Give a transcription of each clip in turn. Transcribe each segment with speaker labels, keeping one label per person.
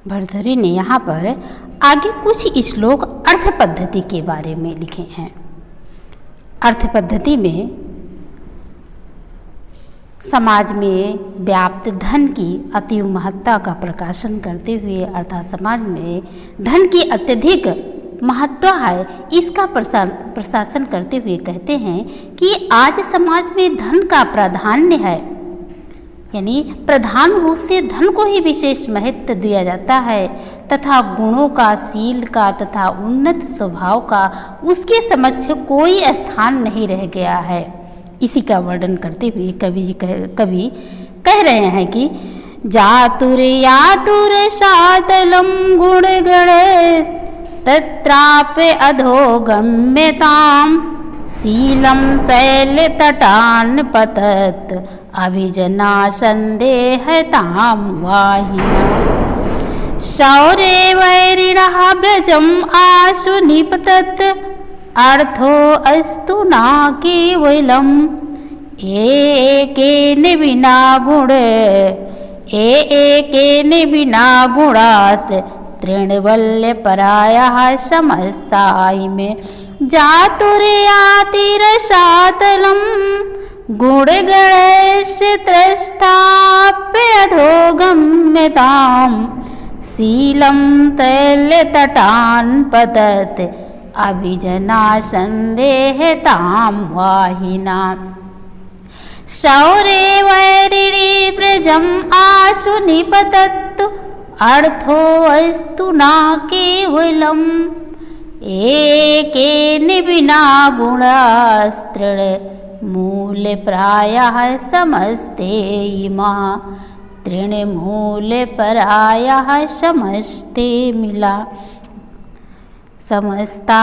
Speaker 1: भर्तृहरि ने यहाँ पर आगे कुछ श्लोक अर्थ पद्धति के बारे में लिखे हैं। अर्थ पद्धति में समाज में व्याप्त धन की अतीव महत्ता का प्रकाशन करते हुए अर्थात समाज में धन की अत्यधिक महत्व है, इसका प्रशासन करते हुए कहते हैं कि आज समाज में धन का प्राधान्य है, यानी प्रधान रूप से धन को ही विशेष महत्व दिया जाता है तथा गुणों का, शील का तथा उन्नत स्वभाव का उसके समक्ष कोई स्थान नहीं रह गया है। इसी का वर्णन करते हुए कवि कह रहे हैं कि जातुर यातुर शातलम गुण गणेश तत्रापे अधोगम्यताम शीलम शैल तटान पतत अभिजना संदेहताम वाहिना शौर्य वैरिणः व्रजम आशु निपतत अर्थो अस्तु न केवलम एकेन विना गुण एकेन विना गुणास तृणवल्य परायः समस्ताय में जातुर्यातिरशातलम गुण गणेश त्रस्ताप्यधोगम्यताम शीलम तैल्य तटान पतत अभिजना संदेहताम वाहिना शौर्य वैरिणी व्रजम आशु निपतत अर्थो अस्तु न केवलम एकेन विना गुणास्तृण मूल प्रायः समस्ते इमा तृणमूल प्रायः समस्ते मिला समस्ता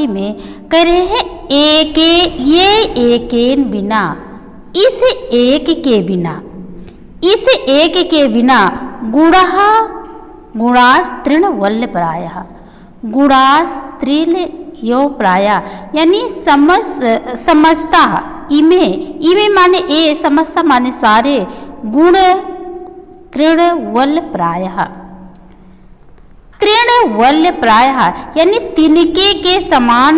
Speaker 1: में करे हैं एकेन बिना, इस एक के बिना गुणास्त्रीण वल्य प्रायः गुणास्त्रील यो प्राया यानी समस्ता इमे माने ए समस्ता माने सारे गुण तृण वल्य प्रायः तृणवल्य प्रायः यानी तिनके के समान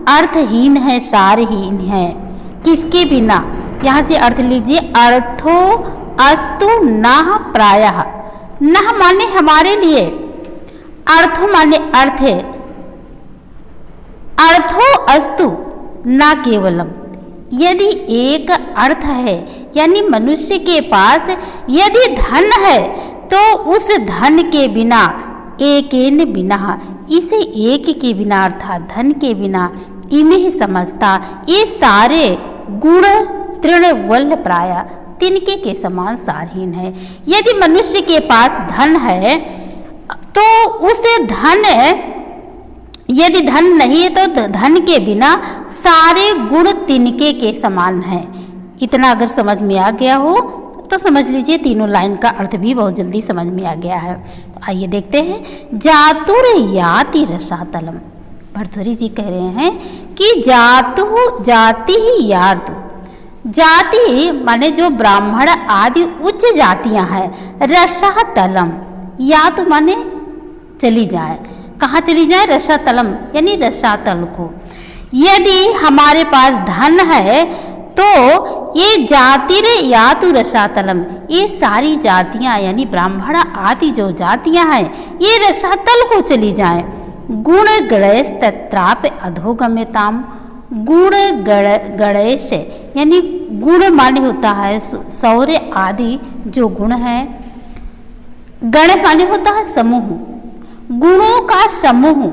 Speaker 1: अर्थहीन है, सारहीन है। किसके बिना, यहाँ से अर्थ लीजिए अर्थो अस्तु नः प्रायः, नः माने हमारे लिए, अर्थो माने अर्थ है, अर्थो अस्तु न केवलम यदि एक अर्थ है यानी मनुष्य के पास यदि धन है तो उस धन के बिना एकेन बिना इसे एक के बिना अर्थात धन के बिना इमे ही समझता ये सारे गुण तृणवल्य प्राय तिनके के समान सारहीन है। यदि मनुष्य के पास धन है तो उस धन यदि धन नहीं है तो धन के बिना सारे गुण तिनके के समान है। इतना अगर समझ में आ गया हो तो समझ लीजिए तीनों लाइन का अर्थ भी बहुत जल्दी समझ में आ गया है। तो आइए देखते हैं जातुर याति रसातलम। भर्तृहरि जी कह रहे हैं कि जाति ही यातु, जाति माने जो ब्राह्मण आदि उच्च जातियां हैं, रसातलम यातु माने चली जाए, कहाँ चली जाए, रसातलम यानी रसातल को। यदि हमारे पास धन है तो ये जातिर यातु रसातलम, ये सारी जातियां यानी ब्राह्मण आदि जो जातियां हैं ये रसातल को चली जाएं। गुण गणेश तत्राप अधोगम्यताम, गुण गणेश यानी गुण माने होता है शौर्य आदि जो गुण है, गण माने होता है समूह, गुणों का समूह,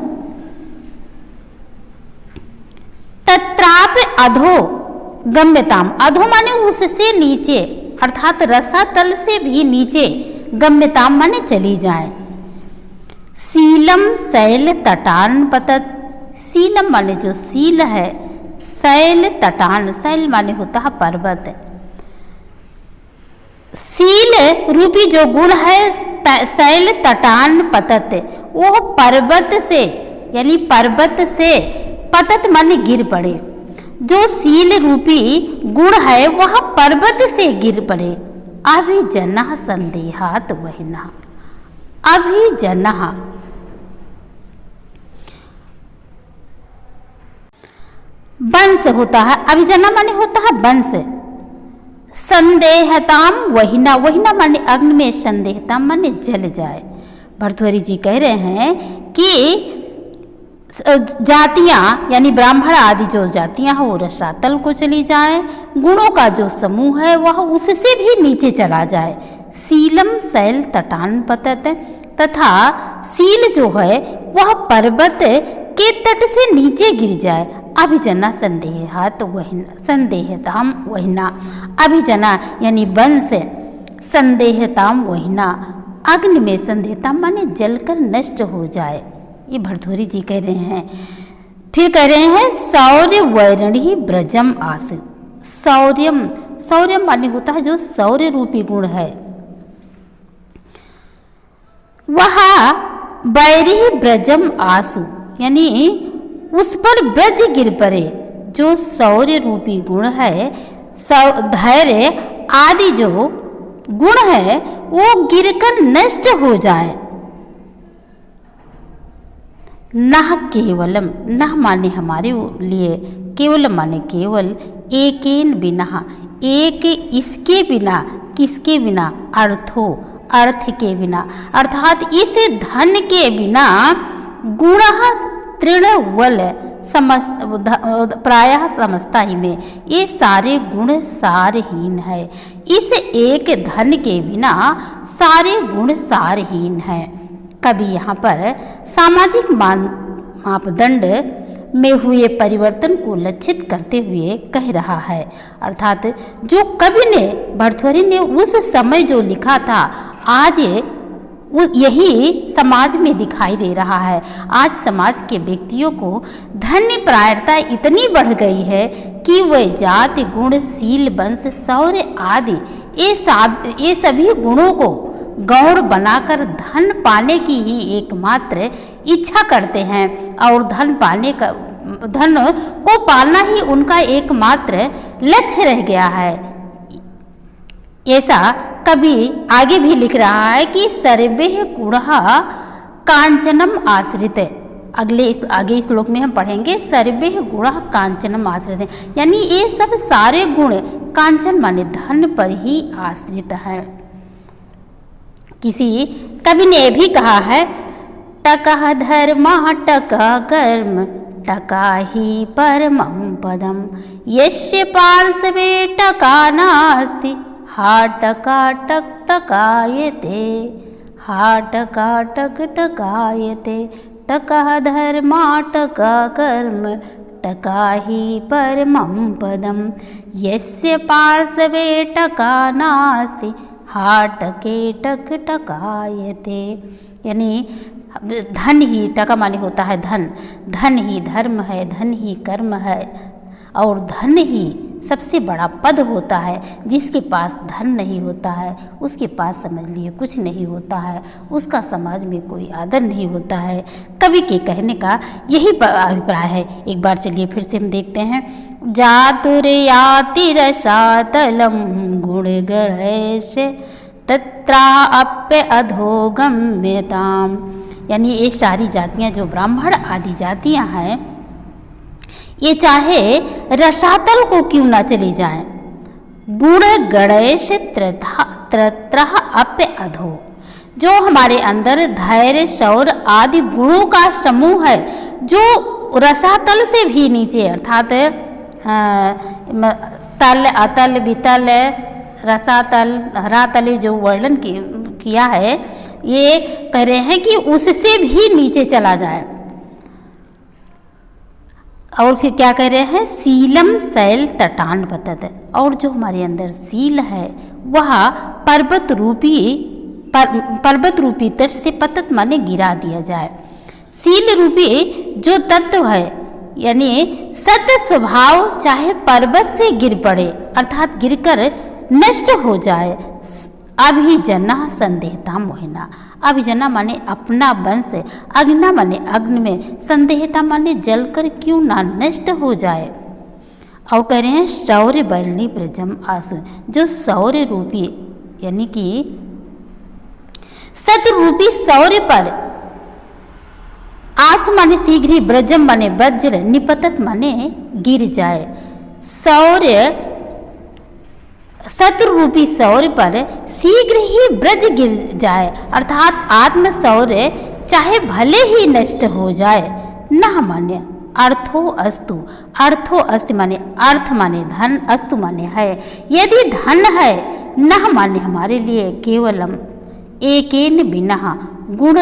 Speaker 1: तत्राप अधो गम्यताम, अधो माने उससे नीचे अर्थात रसातल से भी नीचे, गम्यताम माने चली जाए। शीलम शैल तटान पतत, शीलम माने जो शील है, शैल तटान, शैल माने होता है पर्वत, शील रूपी जो गुण है शैल तटान पतत, वो पर्वत से यानी पर्वत से, पतत माने गिर पड़े, जो शील रूपी गुण है वह पर्वत से गिर पड़े। अभिजना संदेहात वहिना, अभिजनः। वंश होता है, अभिजना माने होता है वंश। संदेहताम वहिना, वहिना माने अग्नि में, संदेहताम माने जल जाए। भर्तृहरि जी कह रहे हैं कि जातियां यानी ब्राह्मण आदि जो जातियां हैं वो रसातल को चली जाए, गुणों का जो समूह है वह उससे भी नीचे चला जाए। सीलम शैल तटान पतत, तथा सील जो है वह पर्वत के तट से नीचे गिर जाए। अभिजना संदेहात वहिना, संदेहताम वहिना। अभिजना यानी वंश, संदेहताम वहिना अग्नि में, संदेहताम माने जलकर नष्ट हो जाए। ये भर्तृहरि जी कह रहे हैं। फिर कह रहे हैं शौर्य वैरणी ब्रजम आस। शौर्यम, शौर्यम माने होता है जो शौर्य रूपी गुण है, वह वैरी ब्रजम आसु यानी उस पर ब्रज गिर पड़े। जो शौर्य रूपी गुण है, धैर्य आदि जो गुण है वो गिरकर नष्ट हो जाए। नह केवलम, नह माने हमारे लिए, केवल माने केवल, एकेन बिना, एक इसके बिना, किसके बिना, अर्थो अर्थ के बिना, अर्थात इस धन के बिना, गुण तृणवल प्रायः समझता ही में, ये सारे गुण सारहीन है। इस एक धन के बिना सारे गुण सारहीन है। कभी यहाँ पर सामाजिक मापदंड में हुए परिवर्तन को लक्षित करते हुए कह रहा है। अर्थात जो कवि ने, भर्तृहरि ने उस समय जो लिखा था, आज यही समाज में दिखाई दे रहा है। आज समाज के व्यक्तियों को धन्य प्रायणता इतनी बढ़ गई है कि वह जाति, गुण, शील, वंश, शौर्य आदि ये सभी गुणों को गौण बनाकर धन पाने की ही एकमात्र इच्छा करते हैं और धन को पाना ही उनका एकमात्र लक्ष्य रह गया है। ऐसा कभी आगे भी लिख रहा है कि सर्वे गुणः कांचनम आश्रित। आगे श्लोक में हम पढ़ेंगे सर्वे गुणः कांचनम आश्रित, यानी ये सब सारे गुण कांचन माने धन पर ही आश्रित है। किसी कवि ने भी कहा है, टकः धर्मः टकः कर्म टका ही परमं पदम, यस्य पार्श्वे टका नास्ति हा टका टक टकायते, हा टका टक टकायते, टकः धर्मा टकः कर्म टका ही परमं पदम, यस्य पार्श्वे टका नास्ति हा टके टक टकायते। यानी धन ही, टका माने होता है धन, धन ही धर्म है, धन ही कर्म है और धन ही सबसे बड़ा पद होता है। जिसके पास धन नहीं होता है उसके पास समझ लिए कुछ नहीं होता है, उसका समाज में कोई आदर नहीं होता है। कवि के कहने का यही अभिप्राय है। एक बार चलिए फिर से हम देखते हैं। जातुर्याति रसातलम गुण गणेश तत्रा अप्य अधोगम्यताम। यानी ये सारी जातियाँ जो ब्राह्मण आदि जातियाँ हैं, ये चाहे रसातल को क्यों ना चली जाए, गुण गणेश त्रत्रः अप्य अधो, जो हमारे अंदर धैर्य, शौर्य आदि गुणों का समूह है, जो रसातल से भी नीचे, अर्थात तल, अतल, वितल, रसातल, धरातल जो वर्णन किया है, ये कह रहे हैं कि उससे भी नीचे चला जाए। और फिर क्या कह रहे हैं, शीलम शैल तटान पतत, और जो हमारे अंदर शील है वह पर्वत रूपी तट से पतत माने गिरा दिया जाए। शील रूपी जो तत्व है यानी सत्य स्वभाव चाहे पर्वत से गिर पड़े, अर्थात गिरकर नष्ट हो जाए। अभिजना संदेहता मोहिना, अभिजना माने अपना वंश, अग्ना माने अग्नि में, संदेहता माने जलकर क्यों ना नष्ट हो जाए। और कह रहे हैं शौर्य वर्णी ब्रजम आसु, जो शौर्य रूपी यानी कि शत्रुरूपी शौर्य पर आस माने शीघ्र ही, ब्रजम माने वज्र, निपतत माने गिर जाए। शौर्य, शत्रुरूपी शौर्य पर शीघ्र ही ब्रज गिर जाए, अर्थात आत्म शौर्य चाहे भले ही नष्ट हो जाए। न मान्य अर्थो अस्तु, अर्थो अस्ति माने अर्थ माने धन, अस्तु माने है। यदि धन है, न मान्य हमारे लिए, केवलम एकेन बिना गुण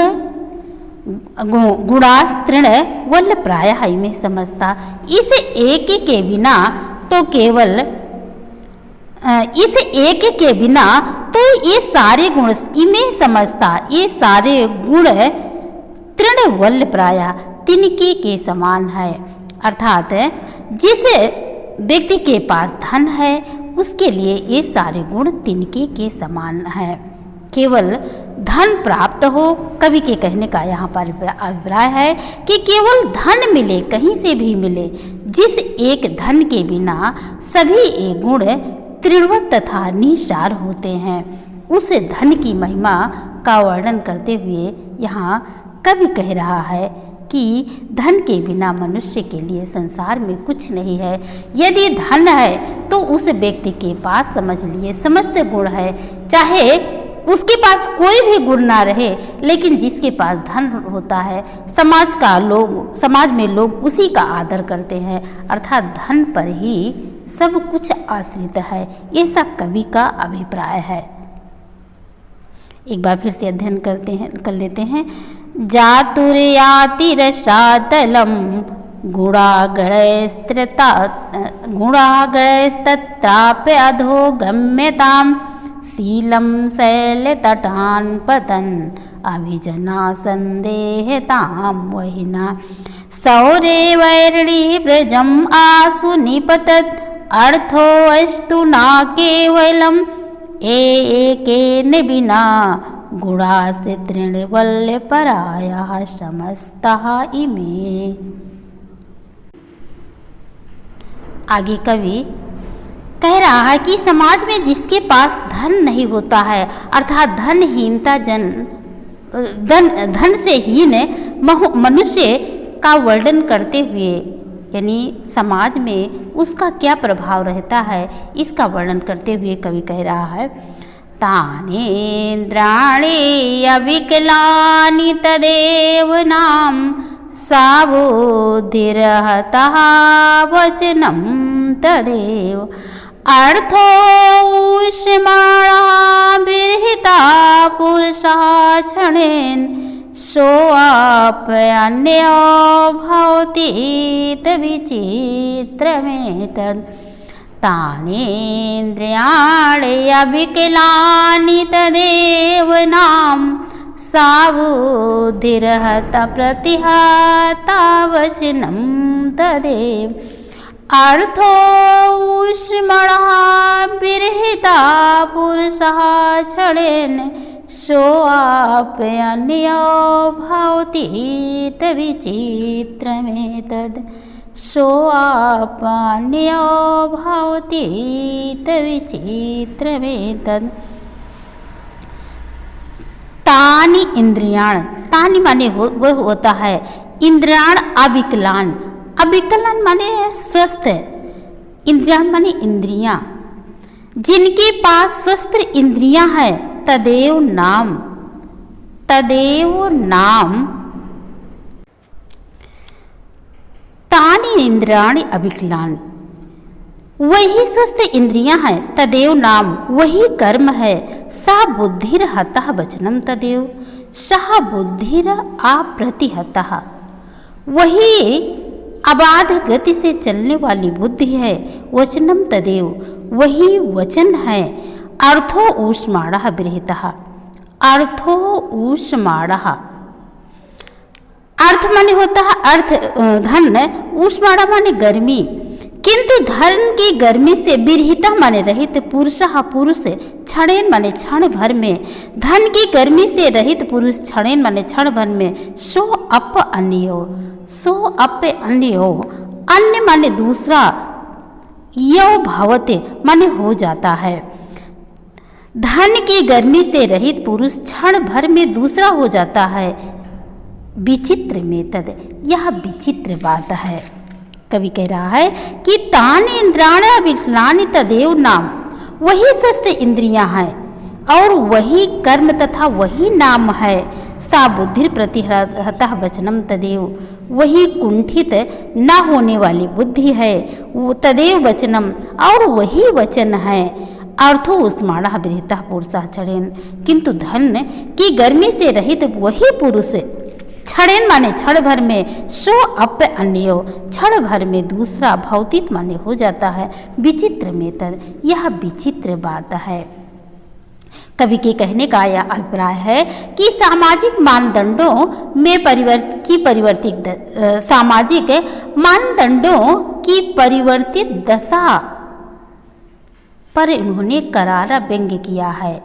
Speaker 1: गुणास्त्रण वल्ल प्राय में समझता। इस एक के बिना तो केवल इस एक के बिना तो ये सारे गुण इमें समझता, ये सारे गुण तृणवल्ल प्राय तिनके के समान है। अर्थात जिस व्यक्ति के पास धन है उसके लिए ये सारे गुण तिनके के समान है। केवल धन प्राप्त हो, कवि के कहने का यहाँ पर अभिप्राय है कि केवल धन मिले, कहीं से भी मिले, जिस एक धन के बिना सभी एक गुण तृणवत तथा निसार होते हैं, उस धन की महिमा का वर्णन करते हुए यहाँ कवि कह रहा है कि धन के बिना मनुष्य के लिए संसार में कुछ नहीं है। यदि धन है तो उस व्यक्ति के पास समझ लिए समस्त गुण है, चाहे उसके पास कोई भी गुण ना रहे, लेकिन जिसके पास धन होता है समाज में लोग उसी का आदर करते हैं, अर्थात धन पर ही सब कुछ आश्रित है। ये सब कवि का अभिप्राय है। एक बार फिर से अध्ययन कर लेते हैं। जातुर्याति रसातलम गुणागणस्तत्राप्य अधोगम्यताम् शीलं शैलतटान् पतन् अभिजना संदेहतां वहिना सौरे वैरणी व्रजम् आसु निपतत् अर्थो अस्तु न केवलम् एकेन बिना गुणास्य तृणवल्ल परायाः समस्ताः इमे। आगे कवि कह रहा है कि समाज में जिसके पास धन नहीं होता है, अर्थात धनहीनता धन से हीन मनुष्य का वर्णन करते हुए, यानी समाज में उसका क्या प्रभाव रहता है, इसका वर्णन करते हुए कवि कह रहा है। तानेन्द्राणि अविकलानि तदेव नाम साबुद्धिरहतः वचनं तदेव अर्थो ऊष्माणा विरहिता पुरुषा क्षणेन सोऽप्यन्यो भवति विचित्रमेतद् तानेन्द्रियाणि अविकलानि तदेव नाम साबुद्धिरहता प्रतिहता वचनं तदेव अर्थो ऊष्मणः विरहिता पुरुषः क्षणेन सोऽप्यन्यो भवति विचित्रमेतद् सोऽप्यन्यो भवति विचित्रमेतद्। तानि इंद्रियाण, तानि माने वह होता है इंद्रियाण अविकलान, अविकलन माने स्वस्थ, इंद्रियाण माने इंद्रियां, जिनके पास स्वस्थ इंद्रियां हैं, तदेव नाम तानि इंद्रियाणि अविकलान, वही स्वस्थ इंद्रियां हैं, तदेव नाम वही कर्म है, सा बुद्धिर हतः वचनम तदेव, सह बुद्धिर अप्रतिहतः, वही अबाध गति से चलने वाली बुद्धि है, वचनम तदेव वही वचन है। अर्थो ऊष्माणः विरहितः, अर्थो ऊष्माणः, अर्थ माने होता है अर्थ धन, ऊष्माणा माने गर्मी, किंतु धन की गर्मी से विरहिता माने रहित, पुरुषः पुरुष, क्षणेन माने क्षण भर में, धन की गर्मी से रहित पुरुष क्षणेन माने क्षण भर में, सो अप अन्यो, सो अप अन्यो, अन्य माने दूसरा, यो भवते माने हो जाता है। धन की गर्मी से रहित पुरुष क्षण भर में दूसरा हो जाता है। विचित्र में तद, यह विचित्र बात है। कवि कह रहा है कि तान इंद्राण विकलानि तदेव नाम, वही स्वस्थ इंद्रियां हैं और वही कर्म तथा वही नाम है। सा बुद्धि प्रतिहतः वचनम तदेव, वही कुंठित न होने वाली बुद्धि है। वो तदेव वचनम, और वही वचन है। अर्थो उस्माणः विरहितः पुरुषः क्षणेन, किंतु धन की गर्मी से रहित वही पुरुष क्षणेन माने क्षण भर में, सो अप्य अन्यो, क्षण भर में दूसरा, भौतिक माने हो जाता है। विचित्र में तद, यह विचित्र बात है। कवि के कहने का यह अभिप्राय है कि सामाजिक मानदंडों में सामाजिक मानदंडों की परिवर्तित दशा पर इन्होंने करारा व्यंग्य किया है,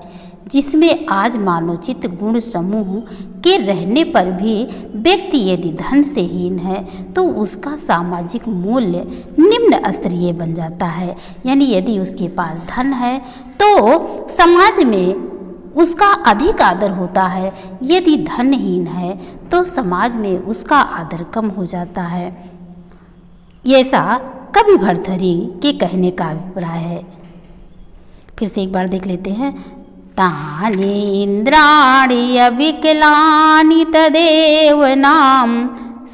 Speaker 1: जिसमें आज मानवचित गुण समूह के रहने पर भी व्यक्ति यदि धन से हीन है तो उसका सामाजिक मूल्य निम्न स्तरीय बन जाता है। यानी यदि उसके पास धन है तो समाज में उसका अधिक आदर होता है, यदि धनहीन है तो समाज में उसका आदर कम हो जाता है। ऐसा कवि भर्तृहरि के कहने का अभिप्राय है। फिर से एक बार देख लेते हैं। तानि इंद्राणि अविकलानि तदेव नाम,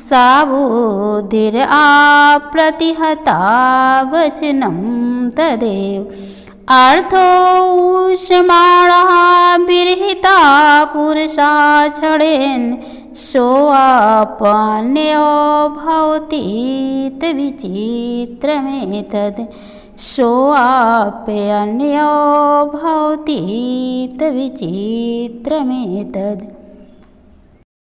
Speaker 1: सा बुद्धिर् अप्रतिहता वचनं तदेव। अर्थो उष्माणः विरहिता पुरुषा क्षणेन, सोऽप्यन्यो भवतीत विचित्रमेतद्। सोऽप्यन्यो भवतीत विचित्रमेतद्।